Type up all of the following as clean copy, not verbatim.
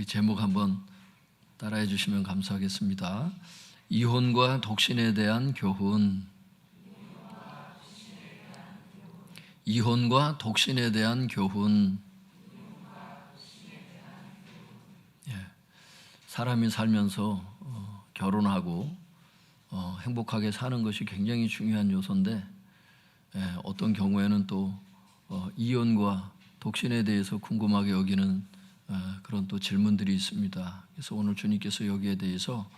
우리 제목 한번 따라해 주시면 감사하겠습니다. 이혼과 독신에 대한 교훈. 이혼과 독신에 대한 교훈. 사람이 살면서 결혼하고 행복하게 사는 것이 굉장히 중요한 요소인데, 어떤 경우에는 또 이혼과 독신에 대해서 궁금하게 여기는 그런 또 질문들이 있습니다. 그래서 오늘 주님께서 여기에 대해서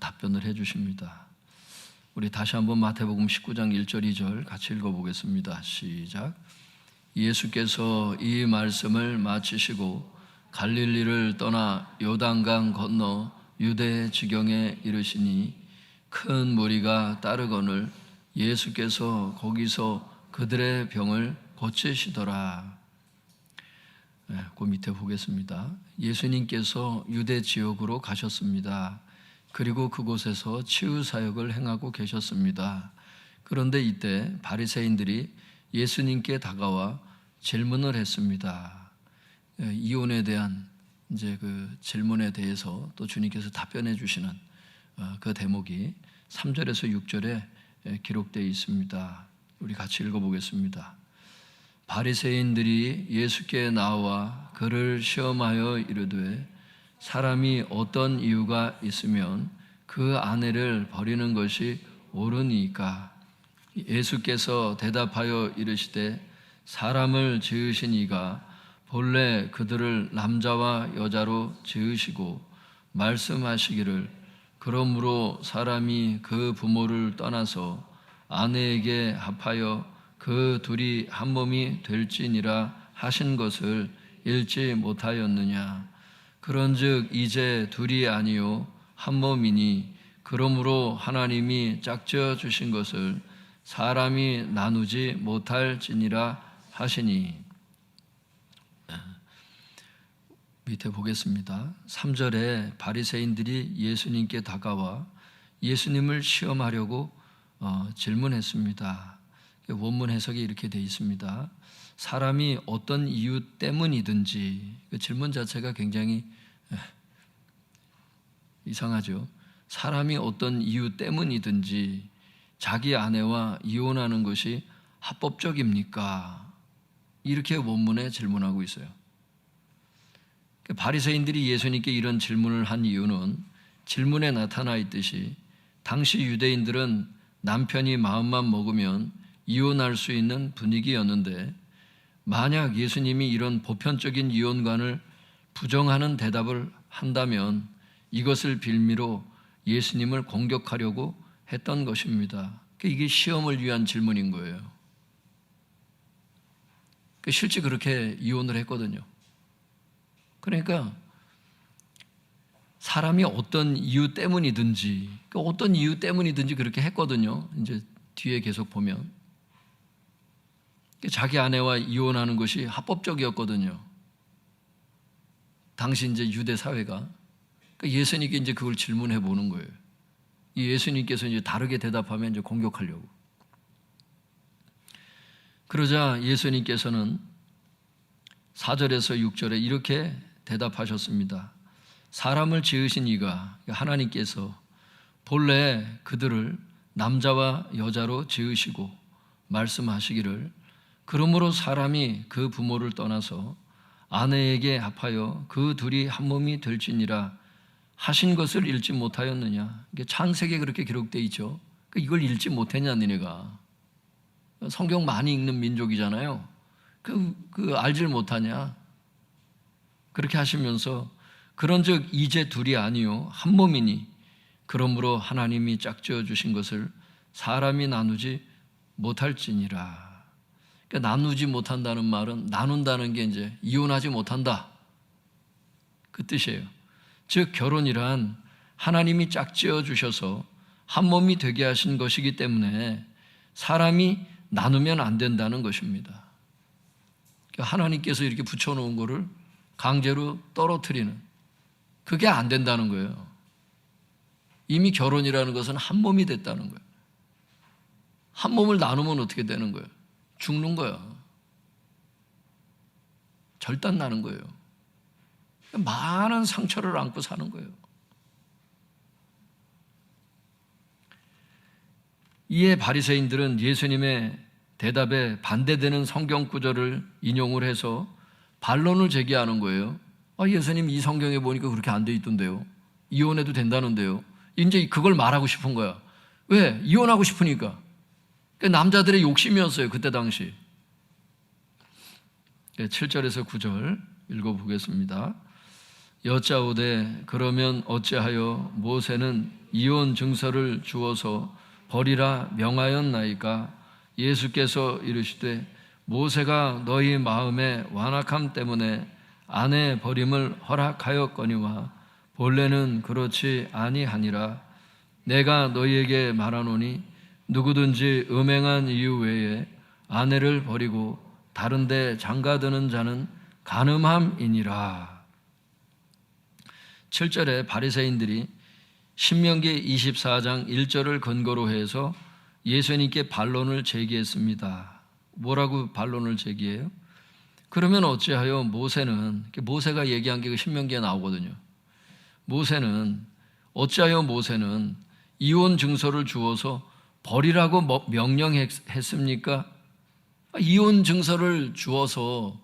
답변을 해 주십니다. 우리 다시 한번 마태복음 19장 1절 2절 같이 읽어보겠습니다. 시작. 예수께서 이 말씀을 마치시고 갈릴리를 떠나 요단강 건너 유대 지경에 이르시니 큰 무리가 따르거늘 예수께서 거기서 그들의 병을 고치시더라. 그 밑에 보겠습니다. 예수님께서 유대 지역으로 가셨습니다. 그리고 그곳에서 치유 사역을 행하고 계셨습니다. 그런데 이때 바리새인들이 예수님께 다가와 질문을 했습니다. 이혼에 대한 이제 그 질문에 대해서 또 주님께서 답변해 주시는 그 대목이 3절에서 6절에 기록되어 있습니다. 우리 같이 읽어보겠습니다. 바리새인들이 예수께 나와 그를 시험하여 이르되 사람이 어떤 이유가 있으면 그 아내를 버리는 것이 옳으니까? 예수께서 대답하여 이르시되 사람을 지으신 이가 본래 그들을 남자와 여자로 지으시고 말씀하시기를 그러므로 사람이 그 부모를 떠나서 아내에게 합하여 그 둘이 한 몸이 될지니라 하신 것을 읽지 못하였느냐? 그런즉 이제 둘이 아니요 한 몸이니 그러므로 하나님이 짝지어 주신 것을 사람이 나누지 못할지니라 하시니. 밑에 보겠습니다. 3절에 바리새인들이 예수님께 다가와 예수님을 시험하려고 질문했습니다. 원문 해석이 이렇게 되어 있습니다. 사람이 어떤 이유 때문이든지, 그 질문 자체가 굉장히 이상하죠. 사람이 어떤 이유 때문이든지 자기 아내와 이혼하는 것이 합법적입니까? 이렇게 원문에 질문하고 있어요. 바리새인들이 예수님께 이런 질문을 한 이유는 질문에 나타나 있듯이 당시 유대인들은 남편이 마음만 먹으면 이혼할 수 있는 분위기였는데, 만약 예수님이 이런 보편적인 이혼관을 부정하는 대답을 한다면 이것을 빌미로 예수님을 공격하려고 했던 것입니다. 이게 시험을 위한 질문인 거예요. 실제 그렇게 이혼을 했거든요. 그러니까 사람이 어떤 이유 때문이든지 그렇게 했거든요. 이제 뒤에 계속 보면 자기 아내와 이혼하는 것이 합법적이었거든요. 당시 이제 유대 사회가. 예수님께 이제 그걸 질문해 보는 거예요. 예수님께서 이제 다르게 대답하면 이제 공격하려고. 그러자 예수님께서는 4절에서 6절에 이렇게 대답하셨습니다. 사람을 지으신 이가, 하나님께서 본래 그들을 남자와 여자로 지으시고 말씀하시기를 그러므로 사람이 그 부모를 떠나서 아내에게 합하여 그 둘이 한 몸이 될지니라 하신 것을 읽지 못하였느냐? 이게 창세기에 그렇게 기록되어 있죠. 이걸 읽지 못했냐 너네가? 성경 많이 읽는 민족이잖아요. 알질 못하냐? 그렇게 하시면서 그런즉 이제 둘이 아니요 한 몸이니 그러므로 하나님이 짝지어 주신 것을 사람이 나누지 못할지니라. 그러니까 나누지 못한다는 말은 나눈다는 게 이제 이혼하지 못한다, 그 뜻이에요. 즉 결혼이란 하나님이 짝지어 주셔서 한 몸이 되게 하신 것이기 때문에 사람이 나누면 안 된다는 것입니다. 그러니까 하나님께서 이렇게 붙여놓은 거를 강제로 떨어뜨리는, 그게 안 된다는 거예요. 이미 결혼이라는 것은 한 몸이 됐다는 거예요. 한 몸을 나누면 어떻게 되는 거예요? 죽는 거야. 절단 나는 거예요. 많은 상처를 안고 사는 거예요. 이에 바리새인들은 예수님의 대답에 반대되는 성경 구절을 인용을 해서 반론을 제기하는 거예요. 예수님 이 성경에 보니까 그렇게 안 돼 있던데요. 이혼해도 된다는데요. 이제 그걸 말하고 싶은 거야. 왜? 이혼하고 싶으니까. 남자들의 욕심이었어요, 그때 당시. 7절에서 9절 읽어보겠습니다. 여짜오되 그러면 어찌하여 모세는 이혼 증서를 주어서 버리라 명하였나이까? 예수께서 이르시되 모세가 너희 마음의 완악함 때문에 아내 버림을 허락하였거니와 본래는 그렇지 아니하니라. 내가 너희에게 말하노니 누구든지 음행한 이유 외에 아내를 버리고 다른 데 장가드는 자는 간음함이니라. 7절에 바리새인들이 신명기 24장 1절을 근거로 해서 예수님께 반론을 제기했습니다. 뭐라고 반론을 제기해요? 그러면 어찌하여 모세가 얘기한 게 신명기에 나오거든요. 어찌하여 모세는 이혼 증서를 주어서 버리라고 명령했습니까? 이혼 증서를 주어서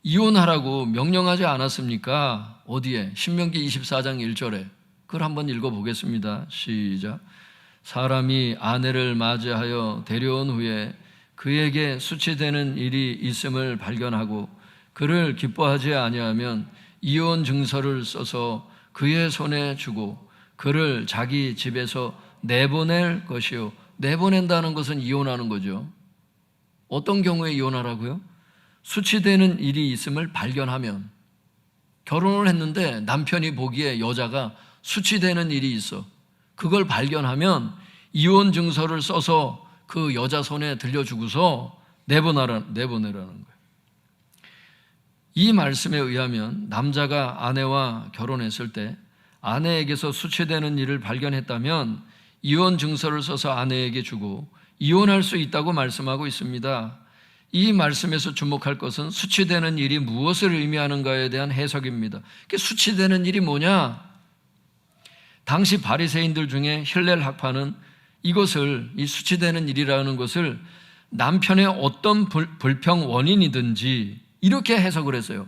이혼하라고 명령하지 않았습니까? 어디에? 신명기 24장 1절에. 그걸 한번 읽어보겠습니다. 시작. 사람이 아내를 맞이하여 데려온 후에 그에게 수치되는 일이 있음을 발견하고 그를 기뻐하지 아니하면 이혼 증서를 써서 그의 손에 주고 그를 자기 집에서 내보낼 것이요. 내보낸다는 것은 이혼하는 거죠. 어떤 경우에 이혼하라고요? 수치되는 일이 있음을 발견하면, 결혼을 했는데 남편이 보기에 여자가 수치되는 일이 있어. 그걸 발견하면 이혼 증서를 써서 그 여자 손에 들려주고서 내보내라는 거예요. 이 말씀에 의하면 남자가 아내와 결혼했을 때 아내에게서 수치되는 일을 발견했다면 이혼 증서를 써서 아내에게 주고 이혼할 수 있다고 말씀하고 있습니다. 이 말씀에서 주목할 것은 수치되는 일이 무엇을 의미하는가에 대한 해석입니다. 수치되는 일이 뭐냐? 당시 바리새인들 중에 힐렐 학파는 이것을, 이 수치되는 일이라는 것을 남편의 어떤 불평 원인이든지 이렇게 해석을 했어요.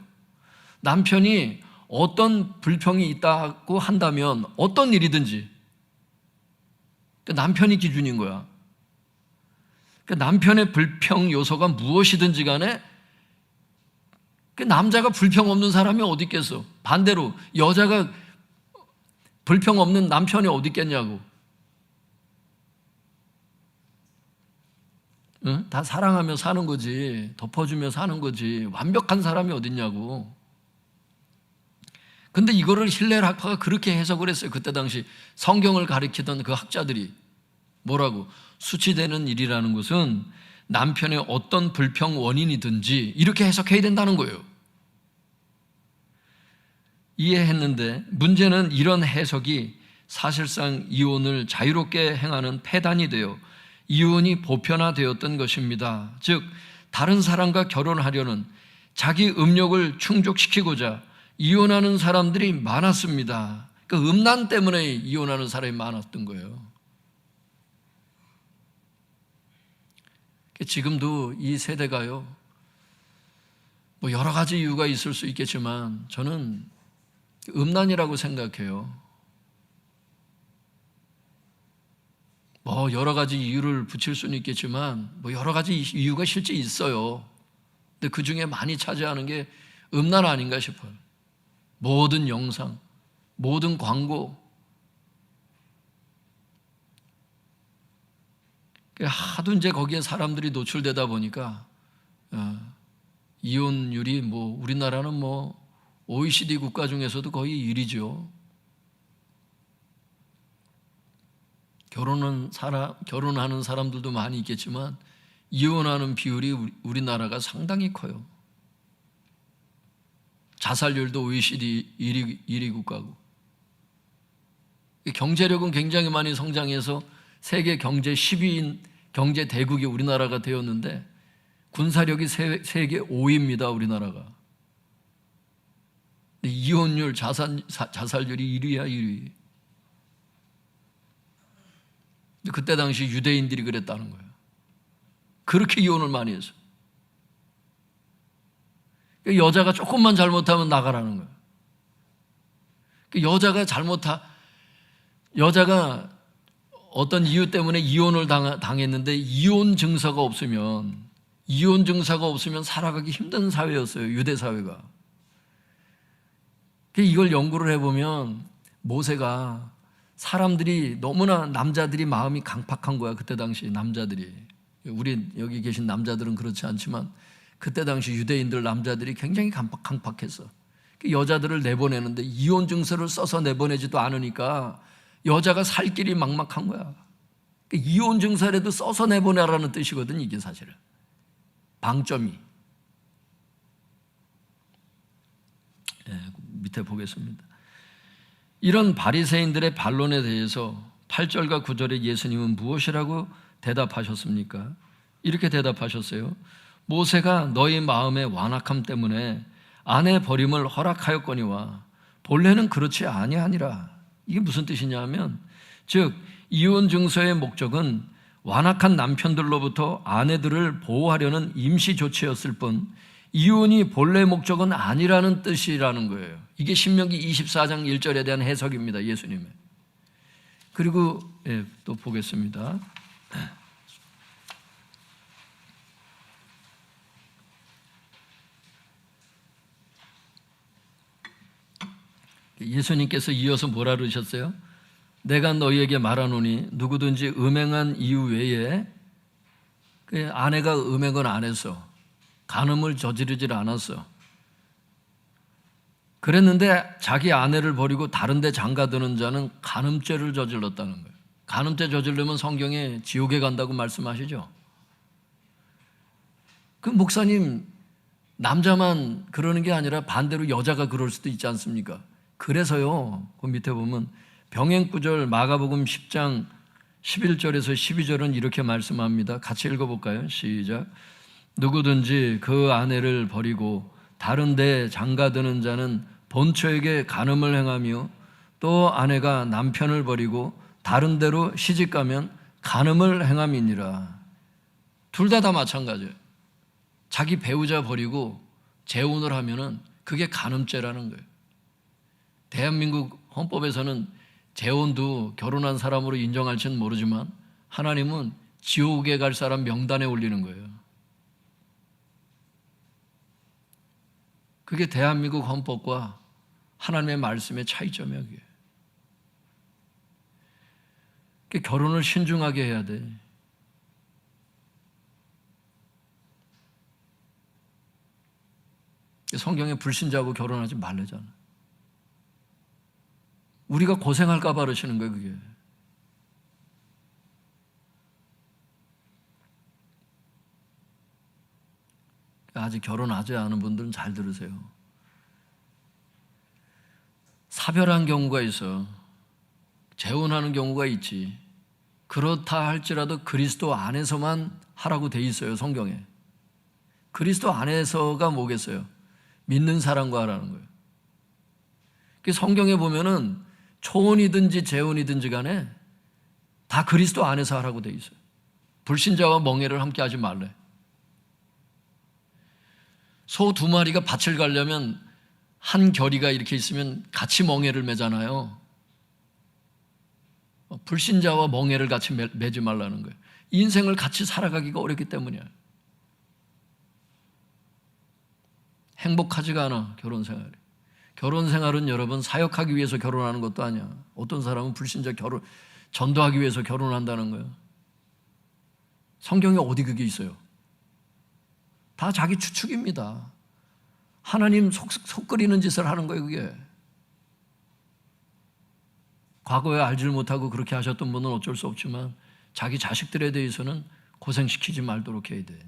남편이 어떤 불평이 있다고 한다면 어떤 일이든지, 남편이 기준인 거야. 남편의 불평 요소가 무엇이든지 간에 남자가 불평 없는 사람이 어디 있겠어? 반대로 여자가 불평 없는 남편이 어디 있겠냐고. 응? 다 사랑하며 사는 거지, 덮어주며 사는 거지, 완벽한 사람이 어딨냐고. 근데 이거를 힐렐 학파가 그렇게 해석을 했어요. 그때 당시 성경을 가리키던 그 학자들이. 뭐라고? 수치되는 일이라는 것은 남편의 어떤 불평 원인이든지 이렇게 해석해야 된다는 거예요. 이해했는데 문제는 이런 해석이 사실상 이혼을 자유롭게 행하는 폐단이 되어 이혼이 보편화되었던 것입니다. 즉 다른 사람과 결혼하려는 자기 음욕을 충족시키고자 이혼하는 사람들이 많았습니다. 그 음란 때문에 이혼하는 사람이 많았던 거예요. 지금도 이 세대가요, 여러 가지 이유가 있을 수 있겠지만 저는 음란이라고 생각해요. 여러 가지 이유를 붙일 수는 있겠지만 여러 가지 이유가 실제 있어요. 근데 그 중에 많이 차지하는 게 음란 아닌가 싶어요. 모든 영상, 모든 광고, 하도 이제 거기에 사람들이 노출되다 보니까 이혼율이 우리나라는 OECD 국가 중에서도 거의 1위죠. 결혼하는 사람들도 많이 있겠지만 이혼하는 비율이 우리나라가 상당히 커요. 자살률도 OECD 1위 국가고. 경제력은 굉장히 많이 성장해서 세계 경제 10위인 경제 대국이 우리나라가 되었는데 군사력이 세계 5위입니다, 우리나라가. 이혼율, 자살률이 1위야, 1위. 그때 당시 유대인들이 그랬다는 거예요. 그렇게 이혼을 많이 했어. 여자가 조금만 잘못하면 나가라는 거예요. 여자가 어떤 이유 때문에 이혼을 당했는데 이혼 증서가 없으면 살아가기 힘든 사회였어요, 유대 사회가. 이걸 연구를 해보면 모세가 사람들이 너무나 남자들이 마음이 강팍한 거야. 그때 당시 남자들이, 우리 여기 계신 남자들은 그렇지 않지만 그때 당시 유대인들 남자들이 굉장히 강팍했어. 여자들을 내보내는데 이혼 증서를 써서 내보내지도 않으니까 여자가 살 길이 막막한 거야. 이혼 증서라도 써서 내보내라는 뜻이거든, 이게 사실은. 방점이. 밑에 보겠습니다. 이런 바리새인들의 반론에 대해서 8절과 9절에 예수님은 무엇이라고 대답하셨습니까? 이렇게 대답하셨어요. 모세가 너희 마음의 완악함 때문에 아내 버림을 허락하였거니와 본래는 그렇지 아니하니라. 이게 무슨 뜻이냐 하면, 즉 이혼 증서의 목적은 완악한 남편들로부터 아내들을 보호하려는 임시 조치였을 뿐 이혼이 본래 목적은 아니라는 뜻이라는 거예요. 이게 신명기 24장 1절에 대한 해석입니다, 예수님의. 그리고 또 보겠습니다. 예수님께서 이어서 뭐라 그러셨어요? 내가 너희에게 말하노니 누구든지 음행한 이유 외에, 그 아내가 음행을 안 했어, 간음을 저지르질 않았어, 그랬는데 자기 아내를 버리고 다른 데 장가드는 자는 간음죄를 저질렀다는 거예요. 간음죄 저지르면 성경에 지옥에 간다고 말씀하시죠. 그 목사님, 남자만 그러는 게 아니라 반대로 여자가 그럴 수도 있지 않습니까? 그래서요, 그 밑에 보면 병행구절 마가복음 10장 11절에서 12절은 이렇게 말씀합니다. 같이 읽어볼까요? 시작. 누구든지 그 아내를 버리고 다른 데 장가드는 자는 본처에게 간음을 행하며, 또 아내가 남편을 버리고 다른 데로 시집가면 간음을 행함이니라. 둘 다 마찬가지예요. 자기 배우자 버리고 재혼을 하면은 그게 간음죄라는 거예요. 대한민국 헌법에서는 재혼도 결혼한 사람으로 인정할지는 모르지만 하나님은 지옥에 갈 사람 명단에 올리는 거예요. 그게 대한민국 헌법과 하나님의 말씀의 차이점이에요. 그게 결혼을 신중하게 해야 돼. 성경에 불신자하고 결혼하지 말래잖아. 우리가 고생할까 봐 그러시는 거예요, 그게. 아직 결혼하지 않은 분들은 잘 들으세요. 사별한 경우가 있어. 재혼하는 경우가 있지. 그렇다 할지라도 그리스도 안에서만 하라고 돼 있어요, 성경에. 그리스도 안에서가 뭐겠어요? 믿는 사람과 하라는 거예요. 성경에 보면은 초혼이든지 재혼이든지 간에 다 그리스도 안에서 하라고 돼 있어요. 불신자와 멍에를 함께 하지 말래. 소 2마리가 밭을 가려면 한 결이가 이렇게 있으면 같이 멍에를 매잖아요. 불신자와 멍에를 같이 매지 말라는 거예요. 인생을 같이 살아가기가 어렵기 때문이야. 행복하지가 않아, 결혼 생활이. 결혼 생활은 여러분 사역하기 위해서 결혼하는 것도 아니야. 어떤 사람은 불신자 전도하기 위해서 결혼한다는 거예요. 성경에 어디 그게 있어요? 다 자기 추측입니다. 하나님 속 끓이는 짓을 하는 거예요, 그게. 과거에 알지를 못하고 그렇게 하셨던 분은 어쩔 수 없지만 자기 자식들에 대해서는 고생시키지 말도록 해야 돼.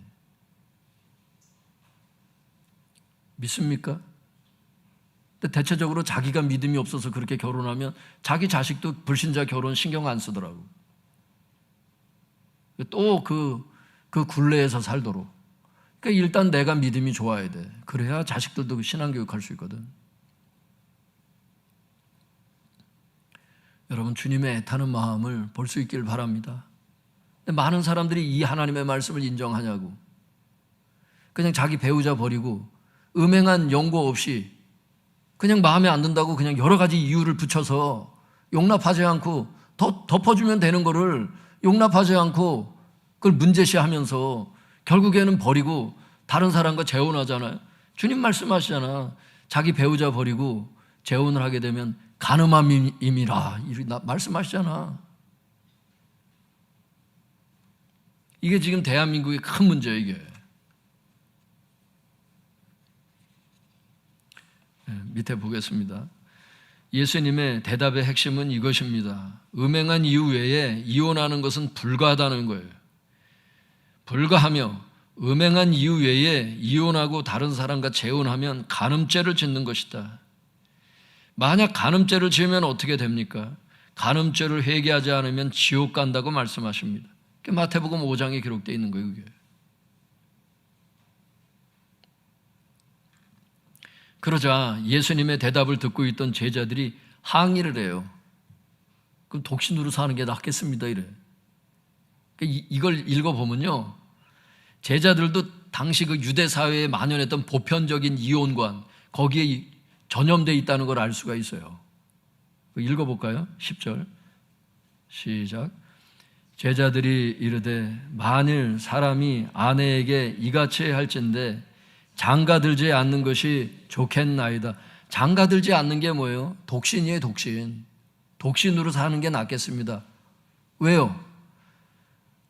믿습니까? 근데 대체적으로 자기가 믿음이 없어서 그렇게 결혼하면 자기 자식도 불신자 결혼 신경 안 쓰더라고. 또 그 굴레에서 살도록. 그러니까 일단 내가 믿음이 좋아야 돼. 그래야 자식들도 신앙교육 할 수 있거든. 여러분 주님의 애타는 마음을 볼 수 있길 바랍니다. 근데 많은 사람들이 이 하나님의 말씀을 인정하냐고. 그냥 자기 배우자 버리고 음행한 연고 없이 그냥 마음에 안 든다고 그냥 여러 가지 이유를 붙여서 용납하지 않고 더 덮어주면 되는 거를 용납하지 않고 그걸 문제시하면서 결국에는 버리고 다른 사람과 재혼하잖아요. 주님 말씀하시잖아. 자기 배우자 버리고 재혼을 하게 되면 간음함임이라 말씀하시잖아. 이게 지금 대한민국의 큰 문제예요, 이게. 밑에 보겠습니다. 예수님의 대답의 핵심은 이것입니다. 음행한 이유 외에 이혼하는 것은 불가하다는 거예요. 불가하며 음행한 이유 외에 이혼하고 다른 사람과 재혼하면 간음죄를 짓는 것이다. 만약 간음죄를 지으면 어떻게 됩니까? 간음죄를 회개하지 않으면 지옥 간다고 말씀하십니다. 마태복음 5장에 기록되어 있는 거예요, 그게. 그러자 예수님의 대답을 듣고 있던 제자들이 항의를 해요. 그럼 독신으로 사는 게 낫겠습니다, 이래. 이걸 읽어보면요, 제자들도 당시 그 유대 사회에 만연했던 보편적인 이혼관, 거기에 전염되어 있다는 걸 알 수가 있어요. 읽어볼까요? 10절 시작. 제자들이 이르되 만일 사람이 아내에게 이같이 할진대 장가들지 않는 것이 좋겠나이다. 장가들지 않는 게 뭐예요? 독신이에요, 독신. 독신으로 사는 게 낫겠습니다. 왜요?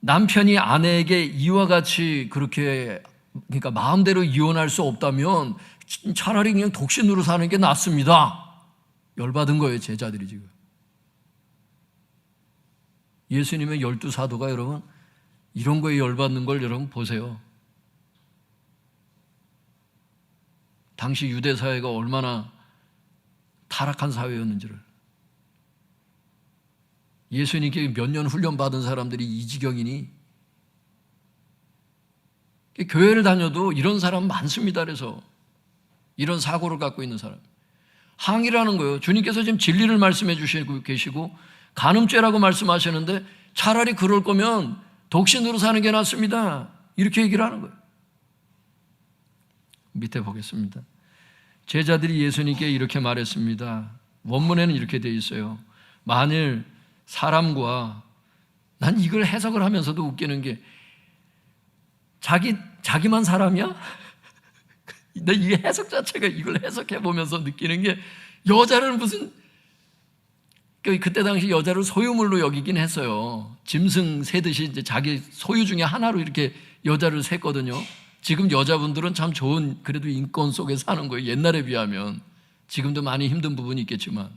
남편이 아내에게 이와 같이 그렇게, 그러니까 마음대로 이혼할 수 없다면 차라리 그냥 독신으로 사는 게 낫습니다. 열받은 거예요, 제자들이 지금. 예수님의 12사도가 여러분 이런 거에 열받는 걸 여러분 보세요. 당시 유대 사회가 얼마나 타락한 사회였는지를. 예수님께 몇 년 훈련받은 사람들이 이 지경이니? 교회를 다녀도 이런 사람 많습니다. 그래서 이런 사고를 갖고 있는 사람. 항의라는 거예요. 주님께서 지금 진리를 말씀해 주시고 계시고 간음죄라고 말씀하시는데 차라리 그럴 거면 독신으로 사는 게 낫습니다. 이렇게 얘기를 하는 거예요. 밑에 보겠습니다. 제자들이 예수님께 이렇게 말했습니다. 원문에는 이렇게 되어 있어요. 만일 사람과, 난 이걸 해석을 하면서도 웃기는 게 자기만 사람이야? 나 이게 해석 자체가 이걸 해석해 보면서 느끼는 게 여자를 무슨 그때 당시 여자를 소유물로 여기긴 했어요. 짐승 세듯이 이제 자기 소유 중에 하나로 이렇게 여자를 셌거든요. 지금 여자분들은 참 좋은 그래도 인권 속에 사는 거예요. 옛날에 비하면. 지금도 많이 힘든 부분이 있겠지만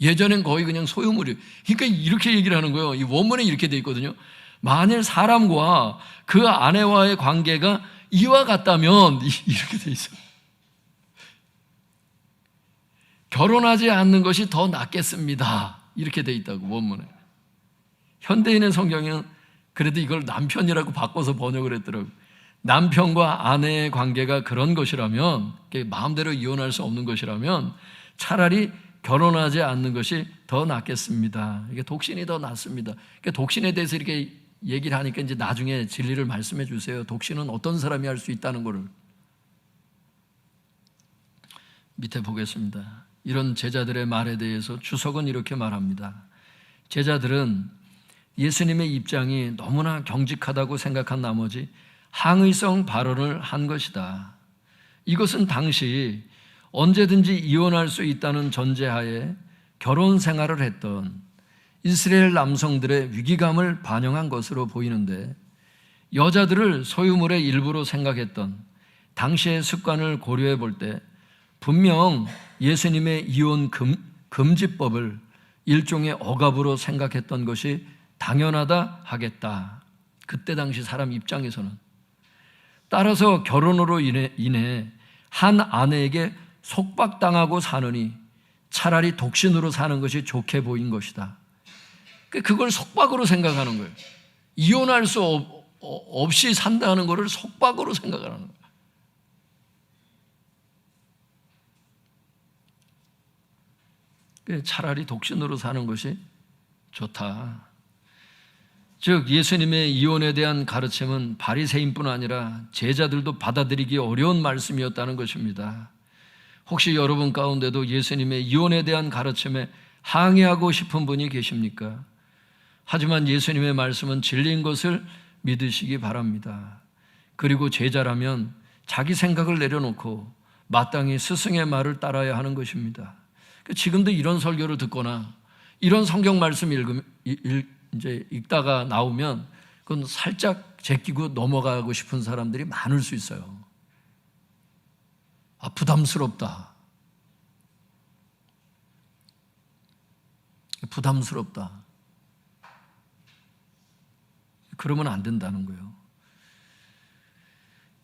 예전엔 거의 그냥 소유물이에요. 그러니까 이렇게 얘기를 하는 거예요. 이 원문에 이렇게 돼 있거든요. 만일 사람과 그 아내와의 관계가 이와 같다면 이렇게 돼 있어요. 결혼하지 않는 것이 더 낫겠습니다. 이렇게 돼 있다고 원문에. 현대인의 성경에는 그래도 이걸 남편이라고 바꿔서 번역을 했더라고요. 남편과 아내의 관계가 그런 것이라면, 마음대로 이혼할 수 없는 것이라면 차라리 결혼하지 않는 것이 더 낫겠습니다. 이게 독신이 더 낫습니다. 그러니까 독신에 대해서 이렇게 얘기를 하니까 이제 나중에 진리를 말씀해 주세요. 독신은 어떤 사람이 할 수 있다는 것을. 밑에 보겠습니다. 이런 제자들의 말에 대해서 주석은 이렇게 말합니다. 제자들은 예수님의 입장이 너무나 경직하다고 생각한 나머지 항의성 발언을 한 것이다. 이것은 당시 언제든지 이혼할 수 있다는 전제하에 결혼 생활을 했던 이스라엘 남성들의 위기감을 반영한 것으로 보이는데, 여자들을 소유물의 일부로 생각했던 당시의 습관을 고려해 볼 때 분명 예수님의 이혼 금지법을 일종의 억압으로 생각했던 것이 당연하다 하겠다. 그때 당시 사람 입장에서는. 따라서 결혼으로 인해 한 아내에게 속박당하고 사느니 차라리 독신으로 사는 것이 좋게 보인 것이다. 그걸 속박으로 생각하는 거예요. 이혼할 수 없이 산다는 것을 속박으로 생각하는 거예요. 차라리 독신으로 사는 것이 좋다. 즉 예수님의 이혼에 대한 가르침은 바리새인뿐 아니라 제자들도 받아들이기 어려운 말씀이었다는 것입니다. 혹시 여러분 가운데도 예수님의 이혼에 대한 가르침에 항의하고 싶은 분이 계십니까? 하지만 예수님의 말씀은 진리인 것을 믿으시기 바랍니다. 그리고 제자라면 자기 생각을 내려놓고 마땅히 스승의 말을 따라야 하는 것입니다. 지금도 이런 설교를 듣거나 이런 성경 말씀 이제 읽다가 나오면 그건 살짝 제끼고 넘어가고 싶은 사람들이 많을 수 있어요. 부담스럽다. 부담스럽다. 그러면 안 된다는 거예요.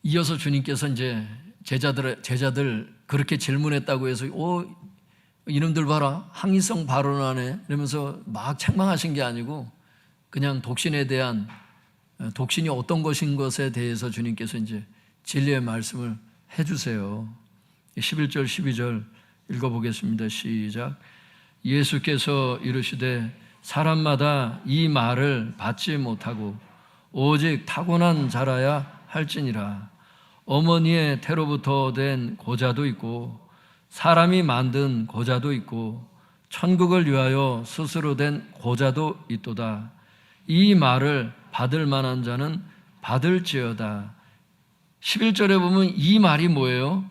이어서 주님께서 이제 제자들 그렇게 질문했다고 해서 이놈들 봐라 항의성 발언하네 이러면서 막 책망하신 게 아니고 그냥 독신에 대한 독신이 어떤 것인 것에 대해서 주님께서 이제 진리의 말씀을 해주세요. 11절 12절 읽어보겠습니다. 시작. 예수께서 이르시되 사람마다 이 말을 받지 못하고 오직 타고난 자라야 할지니라. 어머니의 태로부터 된 고자도 있고 사람이 만든 고자도 있고 천국을 위하여 스스로 된 고자도 있도다. 이 말을 받을 만한 자는 받을지어다. 11절에 보면 이 말이 뭐예요?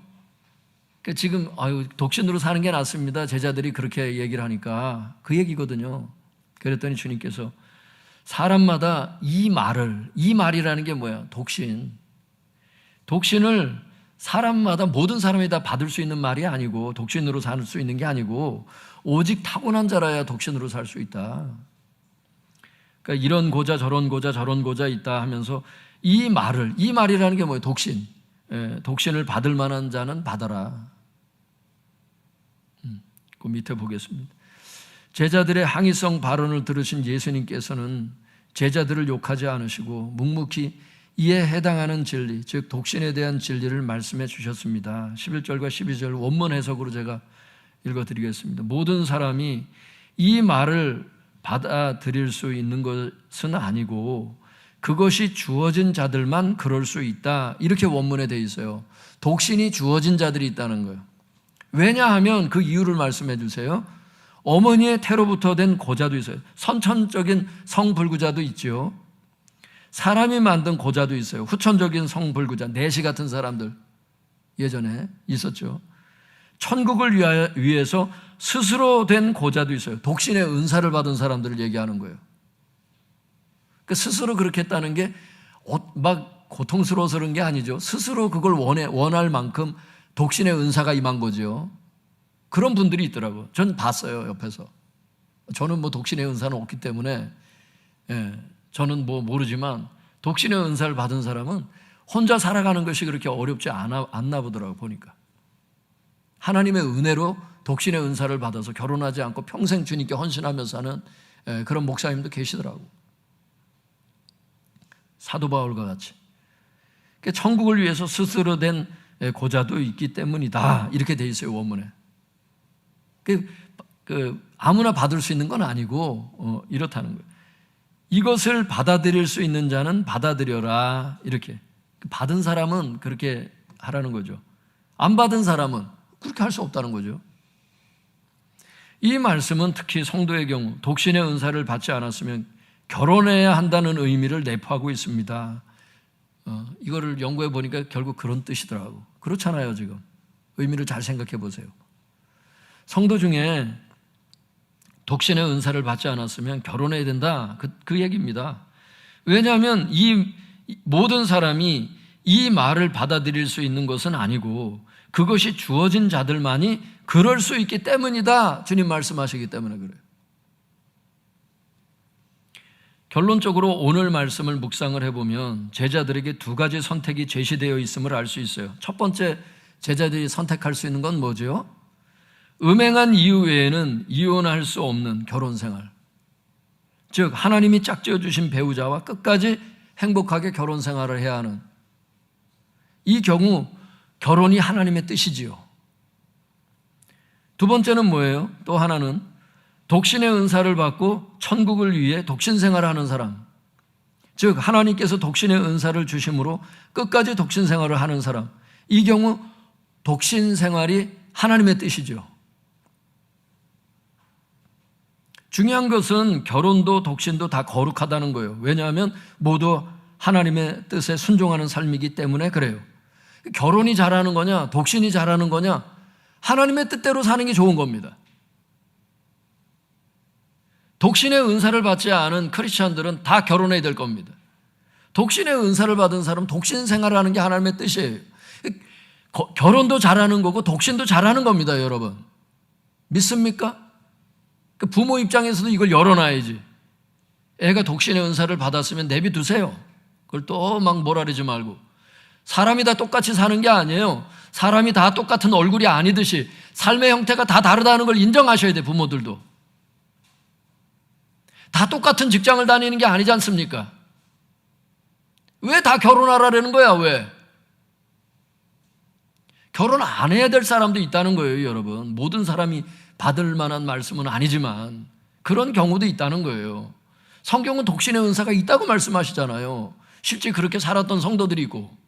그러니까 지금 독신으로 사는 게 낫습니다. 제자들이 그렇게 얘기를 하니까 그 얘기거든요. 그랬더니 주님께서 사람마다 이 말이라는 게 뭐야? 독신을 사람마다 모든 사람이 다 받을 수 있는 말이 아니고 독신으로 살 수 있는 게 아니고 오직 타고난 자라야 독신으로 살 수 있다. 그러니까 이런 고자 저런 고자 있다 하면서 이 말이라는 게 뭐예요? 독신을 받을 만한 자는 받아라. 그 밑에 보겠습니다. 제자들의 항의성 발언을 들으신 예수님께서는 제자들을 욕하지 않으시고 묵묵히 이에 해당하는 진리, 즉 독신에 대한 진리를 말씀해 주셨습니다. 11절과 12절 원문 해석으로 제가 읽어드리겠습니다. 모든 사람이 이 말을 받아들일 수 있는 것은 아니고 그것이 주어진 자들만 그럴 수 있다. 이렇게 원문에 돼 있어요. 독신이 주어진 자들이 있다는 거예요. 왜냐하면 그 이유를 말씀해 주세요. 어머니의 태로부터 된 고자도 있어요. 선천적인 성불구자도 있죠. 사람이 만든 고자도 있어요. 후천적인 성불구자, 내시 같은 사람들 예전에 있었죠. 천국을 위해서 스스로 된 고자도 있어요. 독신의 은사를 받은 사람들을 얘기하는 거예요. 그러니까 스스로 그렇게 했다는 게 막 고통스러워서 그런 게 아니죠. 스스로 그걸 원할 만큼 독신의 은사가 임한 거죠. 그런 분들이 있더라고요. 전 봤어요, 옆에서. 저는 독신의 은사는 없기 때문에 저는 모르지만 독신의 은사를 받은 사람은 혼자 살아가는 것이 그렇게 어렵지 않나 보더라고요, 보니까. 하나님의 은혜로 독신의 은사를 받아서 결혼하지 않고 평생 주님께 헌신하면서 사는 그런 목사님도 계시더라고요. 사도 바울과 같이. 천국을 위해서 스스로 된 고자도 있기 때문이다. 이렇게 돼 있어요, 원문에. 아무나 받을 수 있는 건 아니고 이렇다는 거예요. 이것을 받아들일 수 있는 자는 받아들여라. 이렇게. 받은 사람은 그렇게 하라는 거죠. 안 받은 사람은 그렇게 할 수 없다는 거죠. 이 말씀은 특히 성도의 경우 독신의 은사를 받지 않았으면 결혼해야 한다는 의미를 내포하고 있습니다. 이거를 연구해 보니까 결국 그런 뜻이더라고. 그렇잖아요, 지금. 의미를 잘 생각해 보세요. 성도 중에 독신의 은사를 받지 않았으면 결혼해야 된다. 그 얘기입니다. 왜냐하면 이 모든 사람이 이 말을 받아들일 수 있는 것은 아니고 그것이 주어진 자들만이 그럴 수 있기 때문이다. 주님 말씀하시기 때문에 그래요. 결론적으로 오늘 말씀을 묵상을 해보면 제자들에게 두 가지 선택이 제시되어 있음을 알 수 있어요. 첫 번째 제자들이 선택할 수 있는 건 뭐죠? 음행한 이유 외에는 이혼할 수 없는 결혼 생활. 즉 하나님이 짝지어 주신 배우자와 끝까지 행복하게 결혼 생활을 해야 하는, 이 경우 결혼이 하나님의 뜻이지요. 두 번째는 뭐예요? 또 하나는 독신의 은사를 받고 천국을 위해 독신 생활을 하는 사람. 즉 하나님께서 독신의 은사를 주심으로 끝까지 독신 생활을 하는 사람. 이 경우 독신 생활이 하나님의 뜻이죠. 중요한 것은 결혼도 독신도 다 거룩하다는 거예요. 왜냐하면 모두 하나님의 뜻에 순종하는 삶이기 때문에 그래요. 결혼이 잘하는 거냐, 독신이 잘하는 거냐, 하나님의 뜻대로 사는 게 좋은 겁니다. 독신의 은사를 받지 않은 크리스찬들은 다 결혼해야 될 겁니다. 독신의 은사를 받은 사람은 독신 생활을 하는 게 하나님의 뜻이에요. 결혼도 잘하는 거고 독신도 잘하는 겁니다, 여러분. 믿습니까? 부모 입장에서도 이걸 열어놔야지. 애가 독신의 은사를 받았으면 내비두세요. 그걸 또 막 뭐라 그러지 말고. 사람이 다 똑같이 사는 게 아니에요. 사람이 다 똑같은 얼굴이 아니듯이 삶의 형태가 다 다르다는 걸 인정하셔야 돼, 부모들도. 다 똑같은 직장을 다니는 게 아니지 않습니까? 왜 다 결혼하라는 거야, 왜? 결혼 안 해야 될 사람도 있다는 거예요, 여러분. 모든 사람이 받을 만한 말씀은 아니지만 그런 경우도 있다는 거예요. 성경은 독신의 은사가 있다고 말씀하시잖아요. 실제 그렇게 살았던 성도들이 있고.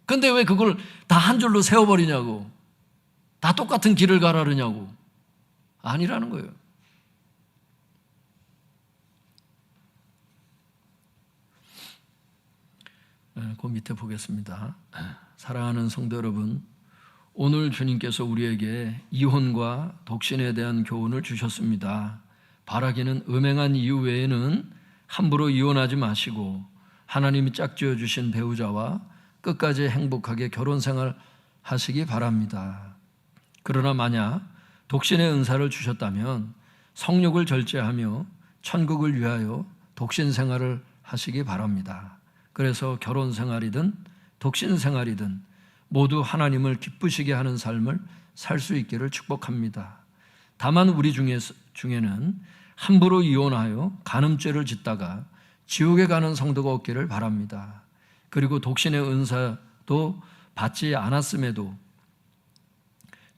근데 왜 그걸 다 한 줄로 세워버리냐고. 다 똑같은 길을 가라 그러냐고. 아니라는 거예요. 그 밑에 보겠습니다. 사랑하는 성도 여러분, 오늘 주님께서 우리에게 이혼과 독신에 대한 교훈을 주셨습니다. 바라기는 음행한 이유 외에는 함부로 이혼하지 마시고 하나님이 짝지어 주신 배우자와 끝까지 행복하게 결혼 생활 하시기 바랍니다. 그러나 만약 독신의 은사를 주셨다면 성욕을 절제하며 천국을 위하여 독신 생활을 하시기 바랍니다. 그래서 결혼 생활이든 독신 생활이든 모두 하나님을 기쁘시게 하는 삶을 살 수 있기를 축복합니다. 다만 우리 중에는 함부로 이혼하여 간음죄를 짓다가 지옥에 가는 성도가 없기를 바랍니다. 그리고 독신의 은사도 받지 않았음에도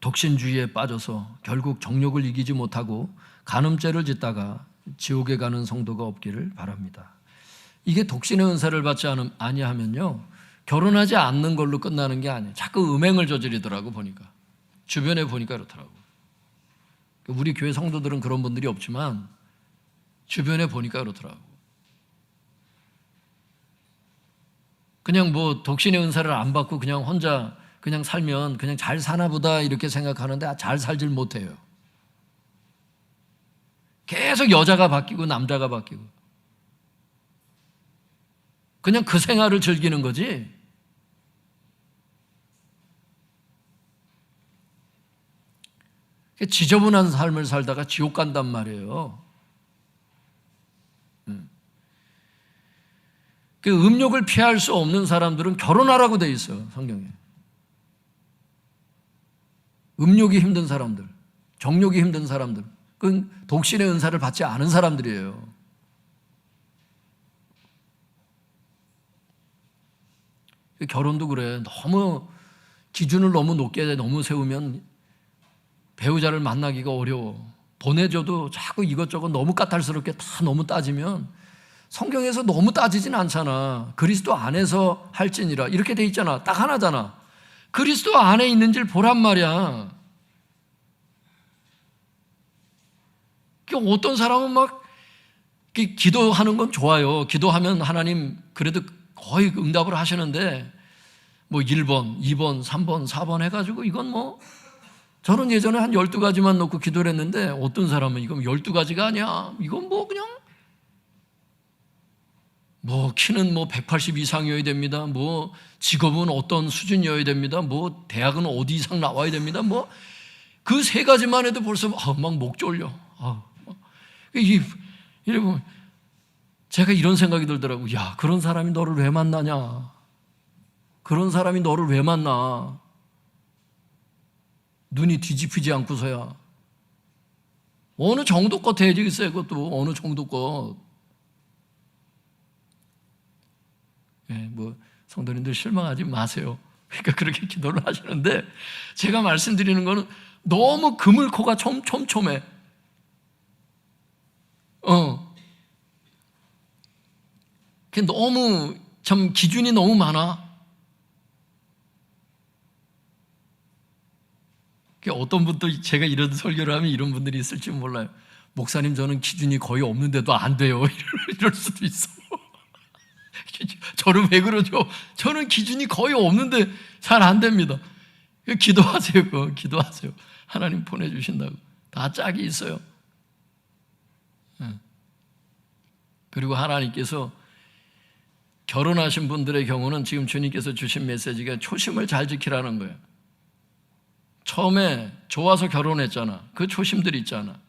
독신주의에 빠져서 결국 정욕을 이기지 못하고 간음죄를 짓다가 지옥에 가는 성도가 없기를 바랍니다. 이게 독신의 은사를 받지 아니하면요, 결혼하지 않는 걸로 끝나는 게 아니에요. 자꾸 음행을 저지르더라고, 보니까. 주변에 보니까 그렇더라고. 우리 교회 성도들은 그런 분들이 없지만 주변에 보니까 그렇더라고. 그냥 뭐 독신의 은사를 안 받고 그냥 혼자 그냥 살면 그냥 잘 사나 보다 이렇게 생각하는데 잘 살질 못해요. 계속 여자가 바뀌고 남자가 바뀌고 그냥 그 생활을 즐기는 거지. 지저분한 삶을 살다가 지옥 간단 말이에요. 그 음욕을 피할 수 없는 사람들은 결혼하라고 돼 있어요, 성경에. 음욕이 힘든 사람들, 정욕이 힘든 사람들, 그건 독신의 은사를 받지 않은 사람들이에요. 결혼도 그래. 너무 기준을 너무 높게 너무 세우면 배우자를 만나기가 어려워. 보내줘도 자꾸 이것저것 너무 까탈스럽게 다 너무 따지면 성경에서 너무 따지진 않잖아. 그리스도 안에서 할지니라 이렇게 돼 있잖아. 딱 하나잖아. 그리스도 안에 있는지를 보란 말이야. 어떤 사람은 막 기도하는 건 좋아요. 기도하면 하나님 그래도 거의 응답을 하시는데 뭐 1번, 2번, 3번, 4번 해가지고 이건 뭐 저는 예전에 한 12가지만 놓고 기도를 했는데 어떤 사람은 이건 12가지가 아니야. 이건 뭐 그냥 뭐 키는 뭐 180 이상이어야 됩니다. 뭐 직업은 어떤 수준이어야 됩니다. 뭐 대학은 어디 이상 나와야 됩니다. 뭐 그 3가지만 해도 벌써 막 목 졸려. 이래 보면 제가 이런 생각이 들더라고. 야, 그런 사람이 너를 왜 만나냐? 그런 사람이 너를 왜 만나? 눈이 뒤집히지 않고서야. 어느 정도껏 되겠어요, 그것도. 어느 정도껏. 뭐 성도님들 실망하지 마세요. 그러니까 그렇게 기도를 하시는데 제가 말씀드리는 거는 너무 그물코가 촘촘해. 그게 너무 참 기준이 너무 많아. 어떤 분도 제가 이런 설교를 하면 이런 분들이 있을지 몰라요. 목사님, 저는 기준이 거의 없는데도 안 돼요. 이럴 수도 있어. 저는 왜 그러죠? 저는 기준이 거의 없는데 잘 안 됩니다. 기도하세요. 기도하세요. 하나님 보내주신다고. 다 짝이 있어요. 그리고 하나님께서 결혼하신 분들의 경우는 지금 주님께서 주신 메시지가 초심을 잘 지키라는 거예요. 처음에 좋아서 결혼했잖아. 그 초심들이 있잖아.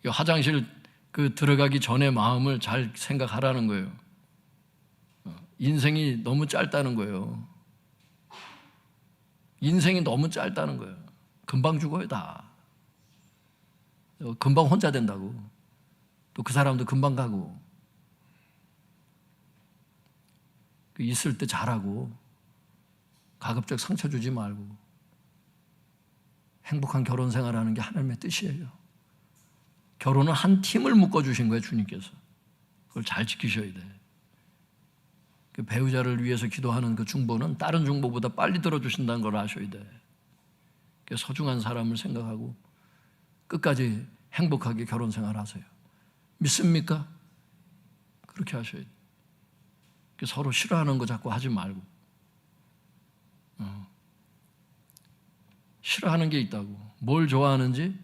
화장실 들어가기 전에 마음을 잘 생각하라는 거예요. 인생이 너무 짧다는 거예요. 인생이 너무 짧다는 거예요. 금방 죽어요, 다. 금방 혼자 된다고. 또 그 사람도 금방 가고. 있을 때 잘하고 가급적 상처 주지 말고 행복한 결혼 생활하는 게 하나님의 뜻이에요. 결혼은 한 팀을 묶어주신 거예요, 주님께서. 그걸 잘 지키셔야 돼. 그 배우자를 위해서 기도하는 그 중보는 다른 중보보다 빨리 들어주신다는 걸 아셔야 돼. 소중한 사람을 생각하고 끝까지 행복하게 결혼 생활하세요. 믿습니까? 그렇게 하셔야 돼. 서로 싫어하는 거 자꾸 하지 말고. 싫어하는 게 있다고. 뭘 좋아하는지,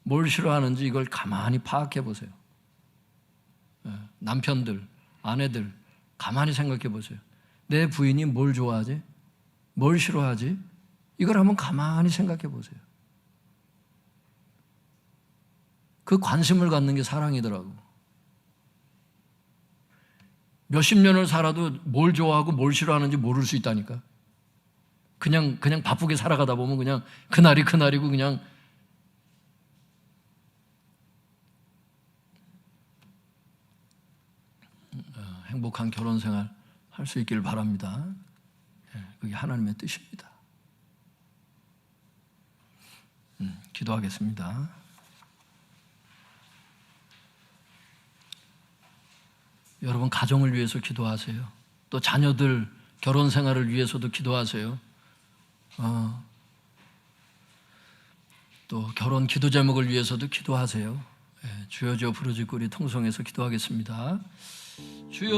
뭘 싫어하는지 이걸 가만히 파악해 보세요. 남편들, 아내들 가만히 생각해 보세요. 내 부인이 뭘 좋아하지? 뭘 싫어하지? 이걸 한번 가만히 생각해 보세요. 그 관심을 갖는 게 사랑이더라고. 몇십 년을 살아도 뭘 좋아하고 뭘 싫어하는지 모를 수 있다니까. 그냥 바쁘게 살아가다 보면 그냥 그날이 그날이고 그냥 행복한 결혼 생활 할 수 있기를 바랍니다. 그게 하나님의 뜻입니다. 기도하겠습니다. 여러분 가정을 위해서 기도하세요. 또 자녀들 결혼 생활을 위해서도 기도하세요. 또 결혼 기도 제목을 위해서도 기도하세요. 주여 주여 부르짖고 우리 통성에서 기도하겠습니다. 주여